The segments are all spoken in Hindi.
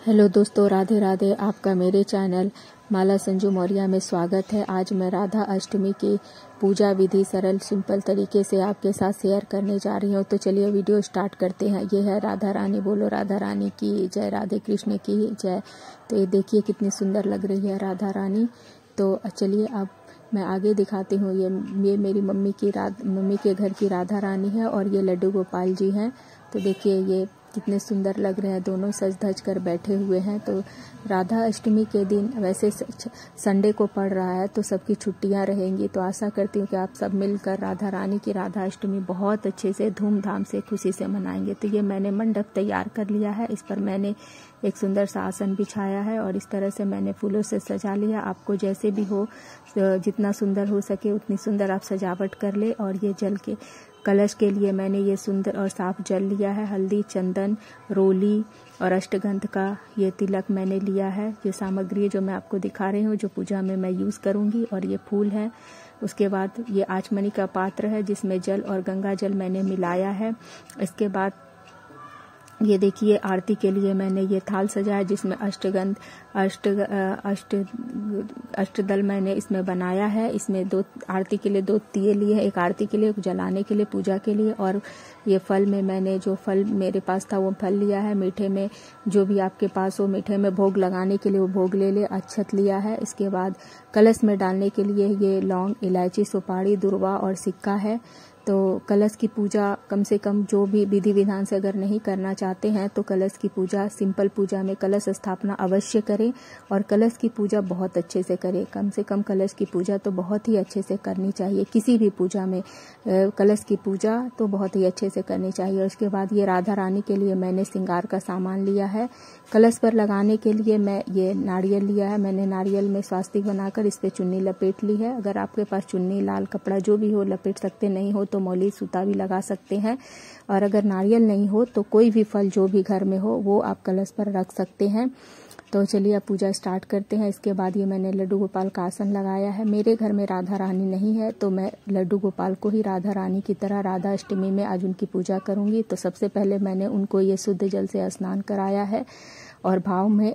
हेलो दोस्तों, राधे राधे। आपका मेरे चैनल माला संजू मौर्य में स्वागत है। आज मैं राधा अष्टमी की पूजा विधि सरल सिंपल तरीके से आपके साथ शेयर करने जा रही हूँ। तो चलिए वीडियो स्टार्ट करते हैं। ये है राधा रानी, बोलो राधा रानी की जय, राधे कृष्ण की जय। तो ये देखिए कितनी सुंदर लग रही है राधा रानी। तो चलिए अब मैं आगे दिखाती हूँ। ये मेरी मम्मी के घर की राधा रानी है और ये लड्डू गोपाल जी हैं। तो देखिए ये कितने सुंदर लग रहे हैं, दोनों सज धज कर बैठे हुए हैं। तो राधा अष्टमी के दिन वैसे संडे को पड़ रहा है तो सबकी छुट्टियां रहेंगी। तो आशा करती हूँ कि आप सब मिलकर राधा रानी की राधा अष्टमी बहुत अच्छे से धूमधाम से खुशी से मनाएंगे। तो ये मैंने मंडप तैयार कर लिया है। इस पर मैंने एक सुंदर सा आसन बिछाया है और इस तरह से मैंने फूलों से सजा लिया। आपको जैसे भी हो, जितना सुंदर हो सके उतनी सुंदर आप सजावट कर ले। और ये जल के कलश के लिए मैंने ये सुंदर और साफ जल लिया है। हल्दी, चंदन, रोली और अष्टगंध का ये तिलक मैंने लिया है। ये सामग्री जो मैं आपको दिखा रही हूँ जो पूजा में मैं यूज़ करूँगी। और ये फूल है। उसके बाद ये आचमनी का पात्र है जिसमें जल और गंगा जल मैंने मिलाया है। इसके बाद ये देखिए आरती के लिए मैंने ये थाल सजाया जिसमें अष्टगंध अष्टदल मैंने इसमें बनाया है। इसमें दो आरती के लिए 2 दिए लिए हैं, एक आरती के लिए, एक जलाने के लिए, पूजा के लिए। और ये फल में मैंने जो फल मेरे पास था वो फल लिया है। मीठे में जो भी आपके पास हो, मीठे में भोग लगाने के लिए वो भोग ले ले। अक्षत लिया है। इसके बाद कलश में डालने के लिए ये लौंग, इलायची, सुपारी, दुर्वा और सिक्का है। तो कलश की पूजा कम से कम जो भी विधि विधान से अगर नहीं करना चाहते हैं तो कलश की पूजा, सिंपल पूजा में कलश स्थापना अवश्य करें और कलश की पूजा बहुत अच्छे से करें। कम से कम कलश की पूजा तो बहुत ही अच्छे से करनी चाहिए। किसी भी पूजा में कलश की पूजा तो बहुत ही अच्छे से करनी चाहिए। उसके बाद ये राधा रानी के लिए मैंने श्रृंगार का सामान लिया है। कलश पर लगाने के लिए मैं ये नारियल लिया है। मैंने नारियल में स्वास्तिक बनाकर इस पर चुन्नी लपेट ली है। अगर आपके पास चुन्नी, लाल कपड़ा जो भी हो लपेट सकते, नहीं हो तो मौली सूता भी लगा सकते हैं। और अगर नारियल नहीं हो तो कोई भी फल जो भी घर में हो वो आप कलश पर रख सकते हैं। तो चलिए अब पूजा स्टार्ट करते हैं। इसके बाद ये मैंने लड्डू गोपाल का आसन लगाया है। मेरे घर में राधा रानी नहीं है तो मैं लड्डू गोपाल को ही राधा रानी की तरह राधा अष्टमी में आज उनकी पूजा करूंगी। तो सबसे पहले मैंने उनको ये शुद्ध जल से स्नान कराया है और भाव में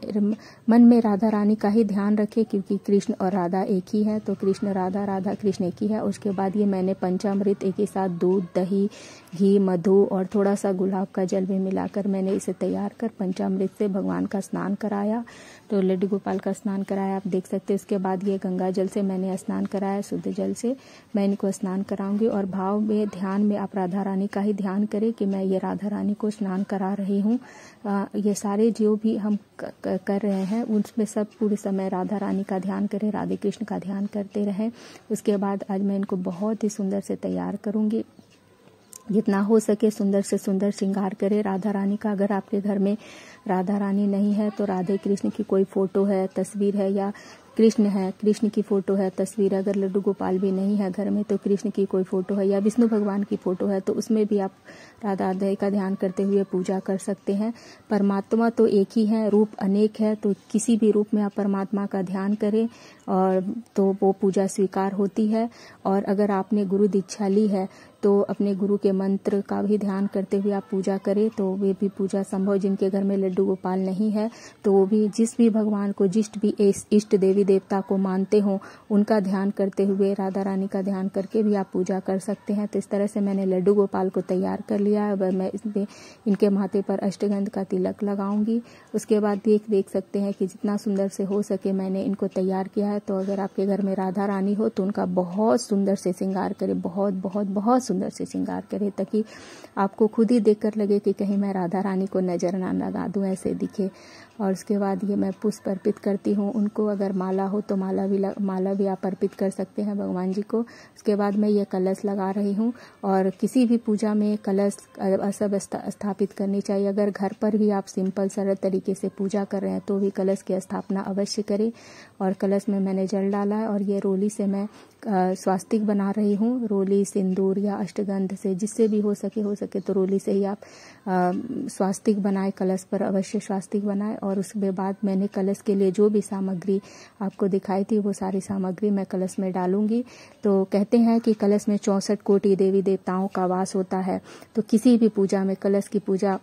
मन में राधा रानी का ही ध्यान रखें क्योंकि कृष्ण और राधा एक ही है। तो कृष्ण राधा, राधा कृष्ण एक ही है। उसके बाद ये मैंने पंचामृत एक ही साथ दूध, दही, घी, मधु और थोड़ा सा गुलाब का जल भी मिलाकर मैंने इसे तैयार कर पंचामृत से भगवान का स्नान कराया। तो लड्डू गोपाल का स्नान कराया, आप देख सकते हैं। उसके बाद ये गंगा जल से मैंने स्नान कराया, शुद्ध जल से मैं इनको स्नान कराऊंगी। और भाव में, ध्यान में आप राधा रानी का ही ध्यान करें कि मैं ये राधा रानी को स्नान करा रही हूँ। ये सारे जो भी हम कर रहे हैं उसमें सब पूरे समय राधा रानी का ध्यान करें, राधे कृष्ण का ध्यान करते रहें। उसके बाद आज मैं इनको बहुत ही सुंदर से तैयार करूंगी। जितना हो सके सुंदर से सुंदर श्रृंगार करें राधा रानी का। अगर आपके घर में राधा रानी नहीं है तो राधे कृष्ण की कोई फोटो है, तस्वीर है, या कृष्ण की फोटो है, तस्वीर। अगर लड्डू गोपाल भी नहीं है घर में तो कृष्ण की कोई फोटो है या विष्णु भगवान की फोटो है तो उसमें भी आप राधा रानी का ध्यान करते हुए पूजा कर सकते हैं। परमात्मा तो एक ही है, रूप अनेक है। तो किसी भी रूप में आप परमात्मा का ध्यान करें और तो वो पूजा स्वीकार होती है। और अगर आपने गुरु दीक्षा ली है तो अपने गुरु के मंत्र का भी ध्यान करते हुए आप पूजा करें तो वे भी पूजा संभव। जिनके घर में लड्डू गोपाल नहीं है तो वो भी जिस भी भगवान को, जिस भी इष्ट देवी देवता को मानते हो उनका ध्यान करते हुए राधा रानी का ध्यान करके भी आप पूजा कर सकते हैं। तो इस तरह से मैंने लड्डू गोपाल को तैयार कर लिया है। अब मैं इसमें इनके माथे पर अष्टगंध का तिलक लगाऊंगी। उसके बाद देख सकते हैं कि जितना सुंदर से हो सके मैंने इनको तैयार किया है। तो अगर आपके घर में राधा रानी हो तो उनका बहुत सुंदर से श्रृंगार करें, बहुत बहुत बहुत सुंदर से श्रृंगार करें ताकि आपको खुद ही देखकर लगे कि कहीं मैं राधा रानी को नजर ना लगा दूं, ऐसे दिखे। और उसके बाद ये मैं पुष्प अर्पित करती हूँ उनको। अगर माला हो तो माला भी आप अर्पित कर सकते हैं भगवान जी को। उसके बाद मैं ये कलश लगा रही हूँ और किसी भी पूजा में कलश सब स्थापित करनी चाहिए। अगर घर पर भी आप सिंपल सरल तरीके से पूजा कर रहे हैं तो भी कलश की स्थापना अवश्य करें। और कलश में मैंने जल डाला है और ये रोली से मैं स्वास्तिक बना रही हूँ। रोली, सिंदूर या अष्टगंध से, जिससे भी हो सके तो रोली से ही आप स्वास्तिक बनाए, कलश पर अवश्य स्वास्तिक बनाए। और उसके बाद मैंने कलश के लिए जो भी सामग्री आपको दिखाई थी वो सारी सामग्री मैं कलश में डालूंगी। तो कहते हैं कि कलश में 64 कोटि देवी देवताओं का वास होता है। तो किसी भी पूजा में कलश की पूजा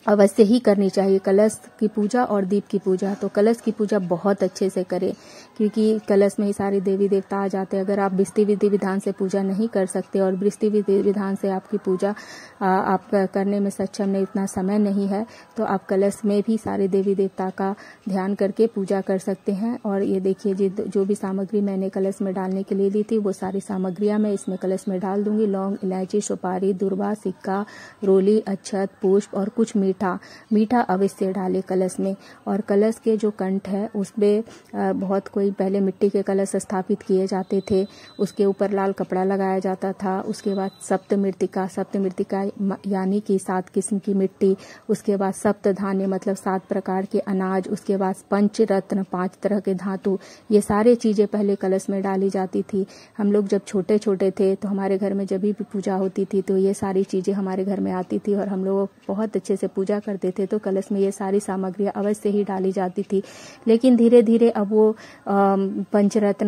अवश्य ही करनी चाहिए, कलश की पूजा और दीप की पूजा। तो कलश की पूजा बहुत अच्छे से करें, क्योंकि कलश में ही सारे देवी देवता आ जाते हैं। अगर आप विधि विधि विधान से पूजा नहीं कर सकते और विधि विधि विधान से आपकी पूजा आप करने में सक्षम नहीं, उतना समय नहीं है, तो आप कलश में भी सारे देवी देवता का ध्यान करके पूजा कर सकते हैं। और ये देखिए जो भी सामग्री मैंने कलश में डालने के लिए ली थी, वो सारी सामग्रियां मैं इसमें कलश में डाल दूंगी। लौंग, इलायची, सुपारी, दूर्वा, सिक्का, रोली, अक्षत, पुष्प और कुछ मीठा अवश्य डाले कलश में। और कलश के जो कंठ है उसमें बहुत कोई पहले मिट्टी के कलश स्थापित किए जाते थे, उसके ऊपर लाल कपड़ा लगाया जाता था। उसके बाद सप्तमृतिका यानी कि 7 किस्म की मिट्टी, उसके बाद सप्त धान्य मतलब 7 प्रकार के अनाज, उसके बाद पंचरत्न 5 तरह के धातु, ये सारे चीजें पहले कलश में डाली जाती थी। हम लोग जब छोटे छोटे थे तो हमारे घर में जब भी पूजा होती थी तो ये सारी चीजें हमारे घर में आती थी और हम लोग बहुत अच्छे से पूजा करते थे। तो कलश में ये सारी सामग्रियां अवश्य ही डाली जाती थी। लेकिन धीरे धीरे अब वो पंचरत्न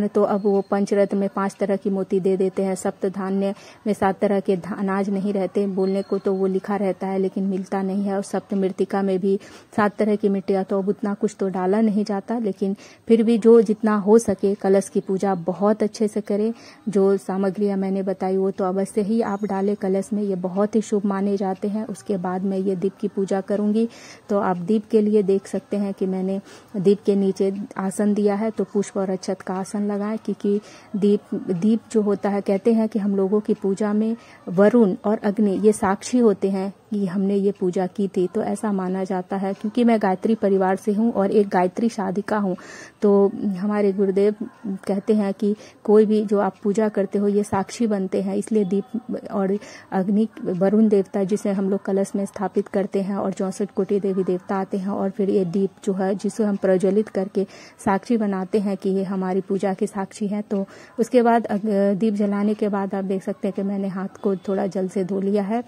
में 5 तरह की मोती दे देते हैं, सप्त धान्य में 7 तरह के अनाज नहीं रहते, बोलने को तो वो लिखा रहता है लेकिन मिलता नहीं है। और सप्त मृतिका में भी 7 तरह की मिट्टियां, तो अब उतना कुछ तो डाला नहीं जाता, लेकिन फिर भी जो जितना हो सके कलश की पूजा बहुत अच्छे से करें। जो सामग्रियां मैंने बताई वो तो अवश्य ही आप डालें कलश में, ये बहुत ही शुभ माने जाते हैं। उसके बाद मैं ये दीप की पूजा करूंगी। तो आप दीप के लिए देख सकते हैं कि मैंने दीप के नीचे आसन दिया है, तो पुष्प और अक्षत का आसन लगाएं, क्योंकि दीप जो होता है, कहते हैं कि हम लोगों की पूजा में वरुण और अग्नि ये साक्षी होते हैं कि हमने ये पूजा की थी। तो ऐसा माना जाता है, क्योंकि मैं गायत्री परिवार से हूँ और एक गायत्री साधिका हूँ। तो हमारे गुरुदेव कहते हैं कि कोई भी जो आप पूजा करते हो ये साक्षी बनते हैं, इसलिए दीप और अग्नि, वरुण देवता जिसे हम लोग कलश में स्थापित करते हैं, और 64 कोटि देवी देवता आते हैं, और फिर ये दीप जो है जिसे हम प्रज्वलित करके साक्षी बनाते हैं कि ये हमारी पूजा के साक्षी हैं। तो उसके बाद दीप जलाने के बाद आप देख सकते हैं कि मैंने हाथ को थोड़ा जल से धो लिया है।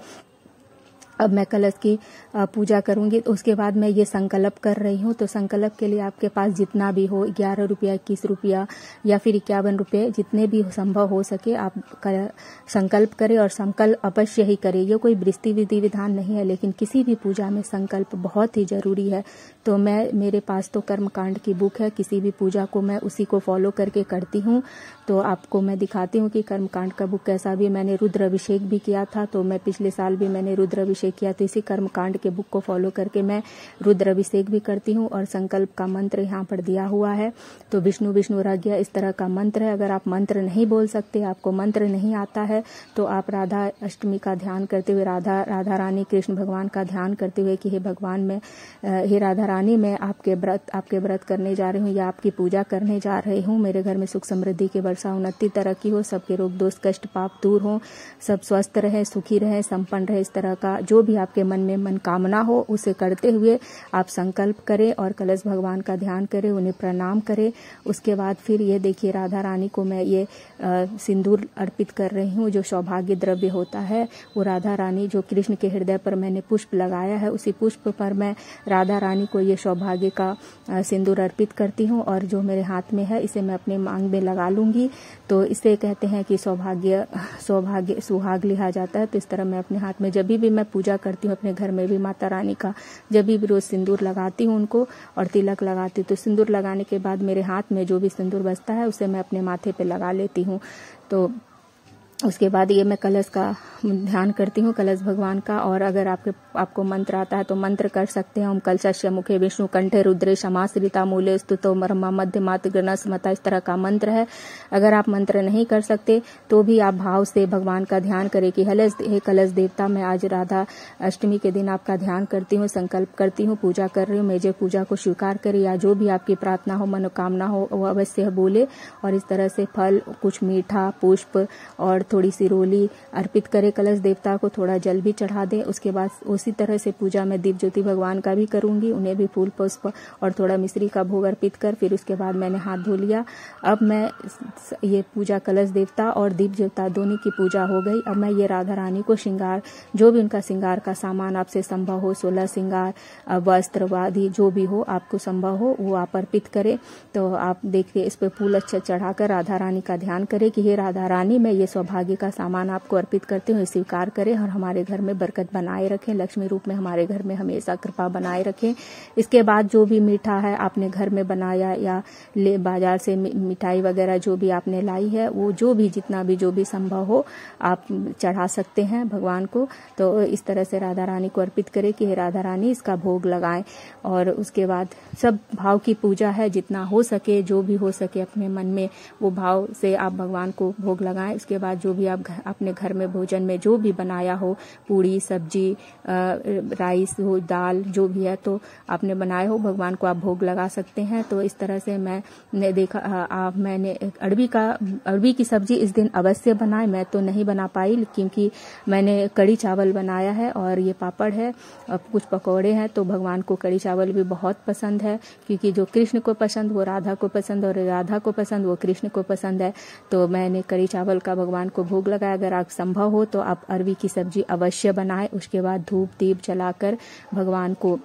अब मैं कलश की पूजा करूंगी। तो उसके बाद मैं ये संकल्प कर रही हूँ। तो संकल्प के लिए आपके पास जितना भी हो, 11 रुपया, 21 रुपया या फिर 51 रुपये, जितने भी संभव हो सके आप संकल्प करें, और संकल्प अवश्य ही करें। ये कोई विधि विधान नहीं है, लेकिन किसी भी पूजा में संकल्प बहुत ही जरूरी है। तो मेरे पास तो कर्मकांड की बुक है, किसी भी पूजा को मैं उसी को फॉलो करके करती हूँ। तो आपको मैं दिखाती हूँ कि कर्मकांड का बुक कैसा भी। मैंने रुद्र अभिषेक भी किया था, तो मैं पिछले साल भी मैंने रुद्र अभिषेक किया, तो इसी कर्मकांड के बुक को फॉलो करके मैं रुद्र अभिषेक भी करती हूँ। और संकल्प का मंत्र यहाँ पर दिया हुआ है, तो विष्णु विष्णु रज्ञ इस तरह का मंत्र है। अगर आप मंत्र नहीं बोल सकते, आपको मंत्र नहीं आता है, तो आप राधा अष्टमी का ध्यान करते हुए, राधा रानी कृष्ण भगवान का ध्यान करते हुए कि हे भगवान, मैं हे राधा रानी, मैं आपके व्रत करने जा रही हूँ या आपकी पूजा करने जा रही हूँ। मेरे घर में सुख समृद्धि की वर्षा, उन्नति तरक्की हो, सबके रोग दोष कष्ट पाप दूर हो, सब स्वस्थ रहे, सुखी रहे, संपन्न रहे। इस तरह का जो भी आपके मन में मनकामना हो उसे करते हुए आप संकल्प करें और कलश भगवान का ध्यान करें, उन्हें प्रणाम करें। उसके बाद फिर ये देखिए राधा रानी को मैं ये सिंदूर अर्पित कर रही हूँ, जो सौभाग्य द्रव्य होता है। वो राधा रानी जो कृष्ण के हृदय पर मैंने पुष्प लगाया है, उसी पुष्प पर मैं राधा रानी को ये सौभाग्य का सिंदूर अर्पित करती हूँ। और जो मेरे हाथ में है इसे मैं अपने मांग में लगा लूंगी। तो इसे कहते हैं कि सुहाग लिया जाता है। तो इस तरह मैं अपने हाथ में जब भी मैं पूजा करती हूँ अपने घर में भी माता रानी का, जब भी रोज सिंदूर लगाती हूँ उनको और तिलक लगाती हूँ, तो सिंदूर लगाने के बाद मेरे हाथ में जो भी सिंदूर बचता है उसे मैं अपने माथे पे लगा लेती हूँ। तो उसके बाद ये मैं कलश का ध्यान करती हूँ, कलश भगवान का। और अगर आपको मंत्र आता है तो मंत्र कर सकते हैं। ओम कलशस्य मुखे विष्णु कंठे रुद्रे समाश्रिता मूले स्तुतो मर्मा मध्य मात गणस्मता, इस तरह का मंत्र है। अगर आप मंत्र नहीं कर सकते तो भी आप भाव से भगवान का ध्यान करें कि हे कलश देवता, मैं आज राधा अष्टमी के दिन आपका ध्यान करती हूँ, संकल्प करती हूँ, पूजा कर रही हूँ, मेरे पूजा को स्वीकार करें। या जो भी आपकी प्रार्थना हो, मनोकामना हो, वो अवश्य बोले। और इस तरह से फल, कुछ मीठा, पुष्प और थोड़ी सी रोली अर्पित करें कलश देवता को, थोड़ा जल भी चढ़ा दें। उसके बाद उसी तरह से पूजा में दीप ज्योति भगवान का भी करूंगी, उन्हें भी फूल पुष्प और थोड़ा मिश्री का भोग अर्पित कर फिर उसके बाद मैंने हाथ धो लिया। अब मैं ये पूजा कलश देवता और दीप देवता दोनों की पूजा हो गई। अब मैं ये राधा रानी को श्रृंगार, जो भी उनका श्रृंगार का सामान आपसे संभव हो, 16 श्रृंगार, वस्त्र आदि जो भी हो आपको संभव हो वो आप अर्पित करें। तो आप देखिए इस पे फूल अच्छा चढ़ाकर राधा रानी का ध्यान करें कि हे राधा रानी, मैं ये सौभाग्य भाग्य का सामान आपको अर्पित करते हुए स्वीकार करें और हमारे घर में बरकत बनाए रखें, लक्ष्मी रूप में हमारे घर में हमेशा कृपा बनाए रखें। इसके बाद जो भी मीठा है आपने घर में बनाया या बाजार से मिठाई वगैरह जो भी आपने लाई है, वो जो भी जितना भी जो भी संभव हो आप चढ़ा सकते हैं भगवान को। तो इस तरह से राधा रानी को अर्पित करें कि हे राधा रानी इसका भोग लगाएं। और उसके बाद सब भाव की पूजा है, जितना हो सके जो भी हो सके अपने मन में वो भाव से आप भगवान को भोग लगाएं। उसके बाद जो भी आप अपने घर में भोजन में जो भी बनाया हो, पूड़ी सब्जी राइस हो दाल जो भी है तो आपने बनाए हो, भगवान को आप भोग लगा सकते हैं। तो इस तरह से मैंने देखा मैंने अरबी की सब्जी इस दिन अवश्य बनाए। मैं तो नहीं बना पाई क्योंकि मैंने कड़ी चावल बनाया है और ये पापड़ है और कुछ पकौड़े हैं। तो भगवान को कड़ी चावल भी बहुत पसंद है क्योंकि जो कृष्ण को पसंद वो राधा को पसंद और राधा को पसंद वो कृष्ण को पसंद है। तो मैंने कड़ी चावल का भगवान को भोग लगाया। अगर आप संभव हो तो आप अरबी की सब्जी अवश्य बनाएं। उसके बाद धूप दीप जलाकर भगवान को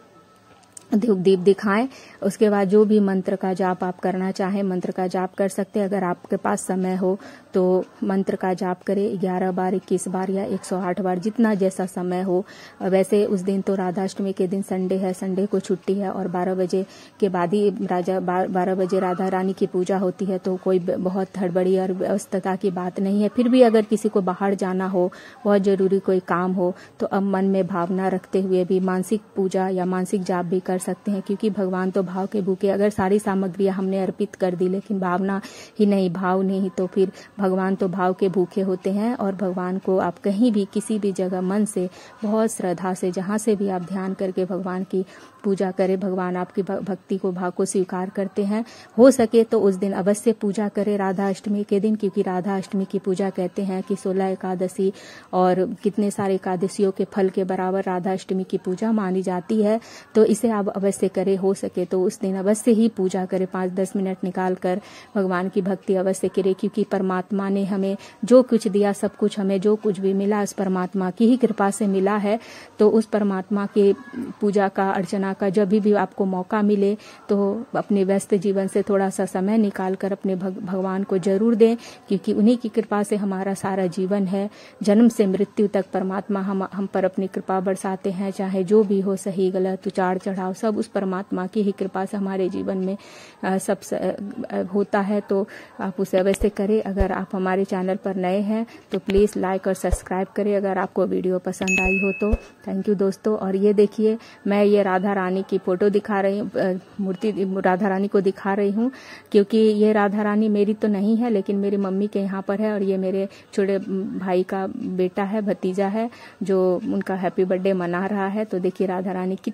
धूप दीप दिखाएं। उसके बाद जो भी मंत्र का जाप आप करना चाहें मंत्र का जाप कर सकते हैं। अगर आपके पास समय हो तो मंत्र का जाप करें 11 बार 21 बार या 108 बार जितना जैसा समय हो। वैसे उस दिन तो राधाष्टमी के दिन संडे है, संडे को छुट्टी है और 12 बजे के बाद ही 12 बजे राधा रानी की पूजा होती है। तो कोई बहुत हड़बड़ी और व्यस्तता की बात नहीं है। फिर भी अगर किसी को बाहर जाना हो, बहुत जरूरी कोई काम हो, तो अब मन में भावना रखते हुए भी मानसिक पूजा या मानसिक जाप भी कर सकते हैं क्योंकि भगवान तो भाव के भूखे। अगर सारी सामग्रियां हमने अर्पित कर दी लेकिन भावना ही नहीं, भाव नहीं, तो फिर भगवान तो भाव के भूखे होते हैं। और भगवान को आप कहीं भी किसी भी जगह मन से बहुत श्रद्धा से जहां से भी आप ध्यान करके भगवान की पूजा करें, भगवान आपकी भक्ति को भाव को स्वीकार करते हैं। हो सके तो उस दिन अवश्य पूजा करें राधा अष्टमी के दिन, क्योंकि राधा अष्टमी की पूजा कहते हैं कि 16 एकादशी और कितने सारे एकादशियों के फल के बराबर राधा अष्टमी की पूजा मानी जाती है। तो इसे आप अवश्य करें। हो सके तो उस दिन अवश्य ही पूजा करें, 5-10 मिनट निकाल कर भगवान की भक्ति अवश्य करें क्योंकि परमात्मा ने हमें जो कुछ दिया, सब कुछ हमें जो कुछ भी मिला उस परमात्मा की ही कृपा से मिला है। तो उस परमात्मा के पूजा का अर्चना का जब भी आपको मौका मिले तो अपने व्यस्त जीवन से थोड़ा सा समय निकाल कर अपने भगवान को जरूर दें क्योंकि उन्हीं की कृपा से हमारा सारा जीवन है। जन्म से मृत्यु तक परमात्मा हम पर अपनी कृपा बरसाते हैं, चाहे जो भी हो, सही गलत उतार चढ़ाव सब उस परमात्मा की ही कृपा से हमारे जीवन में सब होता है। तो आप उसे अवश्य करें। अगर आप हमारे चैनल पर नए हैं तो प्लीज लाइक और सब्सक्राइब करें अगर आपको वीडियो पसंद आई हो तो। थैंक यू दोस्तों। और ये देखिए मैं ये राधा रानी की फोटो दिखा रही हूँ, मूर्ति राधा रानी को दिखा रही हूँ क्योंकि ये राधा रानी मेरी तो नहीं है लेकिन मेरी मम्मी के यहाँ पर है और ये मेरे छोटे भाई का बेटा है, भतीजा है जो उनका हैप्पी बर्थडे मना रहा है। तो देखिए राधा रानी की